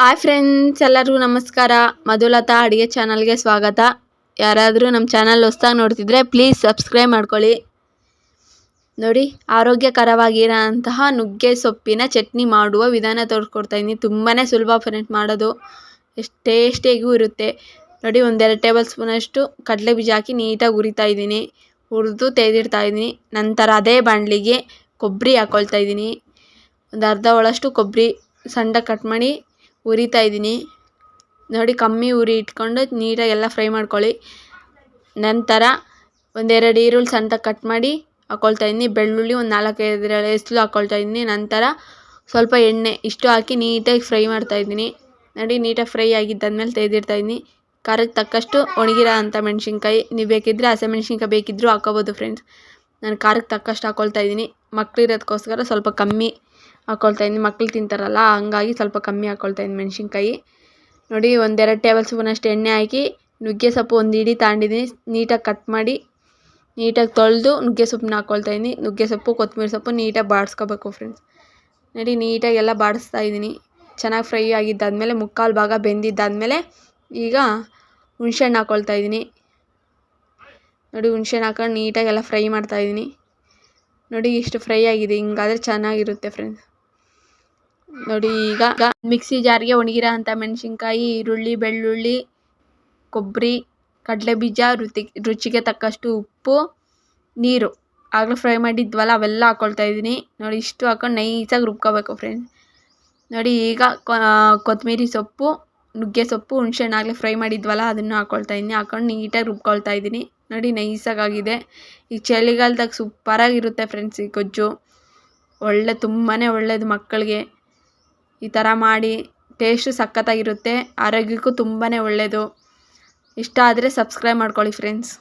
Hi friends, ಎಲ್ಲರಿಗೂ ನಮಸ್ಕಾರ. ಮಧುಲತಾ ಅಡುಗೆ ಚಾನಲ್ಗೆ ಸ್ವಾಗತ. ಯಾರಾದರೂ ನಮ್ಮ ಚಾನಲ್ ಹೊಸ್ದಾಗಿ ನೋಡ್ತಿದ್ರೆ ಪ್ಲೀಸ್ ಸಬ್ಸ್ಕ್ರೈಬ್ ಮಾಡ್ಕೊಳ್ಳಿ. ನೋಡಿ, ಆರೋಗ್ಯಕರವಾಗಿರೋಂತಹ ನುಗ್ಗೆ ಸೊಪ್ಪಿನ ಚಟ್ನಿ ಮಾಡುವ ವಿಧಾನ ತೋರಿಸ್ಕೊಡ್ತಾಯಿದ್ದೀನಿ. ತುಂಬಾ ಸುಲಭ ಫ್ರೆಂಡ್ಸ್ ಮಾಡೋದು, ಎಷ್ಟು ಟೇಸ್ಟಿಯಾಗೂ ಇರುತ್ತೆ. ನೋಡಿ, 1-2 ಟೇಬಲ್ ಸ್ಪೂನಷ್ಟು ಕಡಲೆ ಬೀಜ ಹಾಕಿ ನೀಟಾಗಿ ಹುರಿತಾಯಿದ್ದೀನಿ. ಹುರಿದು ತೆಗೆದಿಡ್ತಾಯಿದ್ದೀನಿ. ನಂತರ ಅದೇ ಬಾಣಲಿಗೆ ಕೊಬ್ಬರಿ ಹಾಕ್ಕೊಳ್ತಾಯಿದ್ದೀನಿ. ಒಂದು ಅರ್ಧ ಒಳಷ್ಟು ಕೊಬ್ಬರಿ ಸಣ್ಣದಾಗಿ ಕಟ್ ಮಾಡಿ ಹುರಿತಾ ಇದ್ದೀನಿ. ನೋಡಿ, ಕಮ್ಮಿ ಉರಿ ಇಟ್ಕೊಂಡು ನೀಟಾಗಿ ಎಲ್ಲ ಫ್ರೈ ಮಾಡ್ಕೊಳ್ಳಿ. ನಂತರ 1-2 ಈರುಳ್ಳಿ ಸಣ್ಣದಾಗಿ ಕಟ್ ಮಾಡಿ ಹಾಕ್ಕೊಳ್ತಾ ಇದ್ದೀನಿ. ಬೆಳ್ಳುಳ್ಳಿ ಒಂದು 4-5 ಎಸಳು ಹಾಕ್ಕೊಳ್ತಾ ಇದ್ದೀನಿ. ನಂತರ ಸ್ವಲ್ಪ ಎಣ್ಣೆ ಇಷ್ಟು ಹಾಕಿ ನೀಟಾಗಿ ಫ್ರೈ ಮಾಡ್ತಾ ಇದ್ದೀನಿ. ನೋಡಿ, ನೀಟಾಗಿ ಫ್ರೈ ಆಗಿದ್ದಾದ್ಮೇಲೆ ತೆಗೆದಿಡ್ತಾ ಇದ್ದೀನಿ. ಖಾರಕ್ಕೆ ತಕ್ಕಷ್ಟು ಒಣಗಿರೋ ಅಂಥ ಮೆಣಸಿನ್ಕಾಯಿ, ನೀವು ಬೇಕಿದ್ದರೆ ಹಸಿಮೆಣ್ಸಿನ್ಕಾಯಿ ಬೇಕಿದ್ದರೂ ಹಾಕ್ಕೋಬೋದು ಫ್ರೆಂಡ್ಸ್. ನಾನು ಖಾರಕ್ಕೆ ತಕ್ಕಷ್ಟು ಹಾಕ್ಕೊಳ್ತಾ ಇದ್ದೀನಿ. ಮಕ್ಕಳಿರೋದಕ್ಕೋಸ್ಕರ ಸ್ವಲ್ಪ ಕಮ್ಮಿ ಹಾಕ್ಕೊಳ್ತಾ ಇದ್ದೀನಿ. ಮಕ್ಳು ತಿಂತಾರಲ್ಲ, ಹಂಗಾಗಿ ಸ್ವಲ್ಪ ಕಮ್ಮಿ ಹಾಕ್ಕೊಳ್ತಾ ಇದ್ದೀನಿ ಮೆಣಸಿನ್ಕಾಯಿ. ನೋಡಿ, 1-2 ಟೇಬಲ್ ಸ್ಪೂನಷ್ಟು ಎಣ್ಣೆ ಹಾಕಿ ನುಗ್ಗೆ ಸೊಪ್ಪು ಒಂದು ಹಿಡಿ ತಗೊಂಡಿದ್ದೀನಿ. ನೀಟಾಗಿ ಕಟ್ ಮಾಡಿ ನೀಟಾಗಿ ತೊಳೆದು ನುಗ್ಗೆ ಸೊಪ್ಪನ್ನ ಹಾಕ್ಕೊಳ್ತಾ ಇದ್ದೀನಿ. ನುಗ್ಗೆ ಸೊಪ್ಪು, ಕೊತ್ತಂಬರಿ ಸೊಪ್ಪು ನೀಟಾಗಿ ಬಾಡಿಸ್ಕೋಬೇಕು ಫ್ರೆಂಡ್ಸ್. ನೋಡಿ, ನೀಟಾಗಿ ಎಲ್ಲ ಬಾಡಿಸ್ತಾ ಇದ್ದೀನಿ. ಚೆನ್ನಾಗಿ ಫ್ರೈ ಆಗಿದ್ದಾದಮೇಲೆ, ಮುಕ್ಕಾಲು ಭಾಗ ಬೆಂದಿದ್ದಾದಮೇಲೆ ಈಗ ಹುಣ್ಸೆಹಣ್ಣು ಹಾಕ್ಕೊಳ್ತಾ ಇದ್ದೀನಿ. ನೋಡಿ, ಹುಣ್ಸೆಹಣ್ಣು ಹಾಕೊಂಡು ನೀಟಾಗಿ ಎಲ್ಲ ಫ್ರೈ ಮಾಡ್ತಾಯಿದ್ದೀನಿ. ನೋಡಿ, ಇಷ್ಟು ಫ್ರೈ ಆಗಿದೆ. ಹಿಂಗಾದರೆ ಚೆನ್ನಾಗಿರುತ್ತೆ ಫ್ರೆಂಡ್ಸ್. ನೋಡಿ, ಈಗ ಮಿಕ್ಸಿ ಜಾರ್ಗೆ ಒಣಗಿರೋ ಅಂಥ ಮೆಣಸಿನ್ಕಾಯಿ, ಈರುಳ್ಳಿ, ಬೆಳ್ಳುಳ್ಳಿ, ಕೊಬ್ಬರಿ, ಕಡಲೆ ಬೀಜ, ರುಚಿಗೆ ತಕ್ಕಷ್ಟು ಉಪ್ಪು, ನೀರು ಆಗಲೇ ಫ್ರೈ ಮಾಡಿದ್ವಲ್ಲ ಅವೆಲ್ಲ ಹಾಕ್ಕೊಳ್ತಾ ಇದ್ದೀನಿ. ನೋಡಿ, ಇಷ್ಟು ಹಾಕೊಂಡು ನೈಸಾಗಿ ರುಬ್ಕೋಬೇಕು ಫ್ರೆಂಡ್ಸ್. ನೋಡಿ, ಈಗ ಕೊತ್ತಂಬರಿ ಸೊಪ್ಪು, ನುಗ್ಗೆ ಸೊಪ್ಪು, ಹುಣ್ಸೆಹಣ್ಣು ಆಗಲೇ ಫ್ರೈ ಮಾಡಿದ್ವಲ್ಲ ಅದನ್ನು ಹಾಕ್ಕೊಳ್ತಾ ಇದ್ದೀನಿ. ಹಾಕೊಂಡು ನೀಟಾಗಿ ರುಬ್ಕೊಳ್ತಾ ಇದ್ದೀನಿ. ನೋಡಿ, ನೈಸಾಗಿದೆ. ಈ ಚಳಿಗಾಲದಾಗ ಸೂಪರಾಗಿರುತ್ತೆ ಫ್ರೆಂಡ್ಸ್ ಈ ಗೊಜ್ಜು. ತುಂಬಾ ಒಳ್ಳೆಯದು ಮಕ್ಕಳಿಗೆ. ಈ ಥರ ಮಾಡಿ, ಟೇಸ್ಟು ಸಖತ್ತಾಗಿರುತ್ತೆ. ಆರೋಗ್ಯಕ್ಕೂ ತುಂಬಾ ಒಳ್ಳೆಯದು. ಇಷ್ಟ ಆದರೆ ಸಬ್ಸ್ಕ್ರೈಬ್ ಮಾಡ್ಕೊಳ್ಳಿ ಫ್ರೆಂಡ್ಸ್.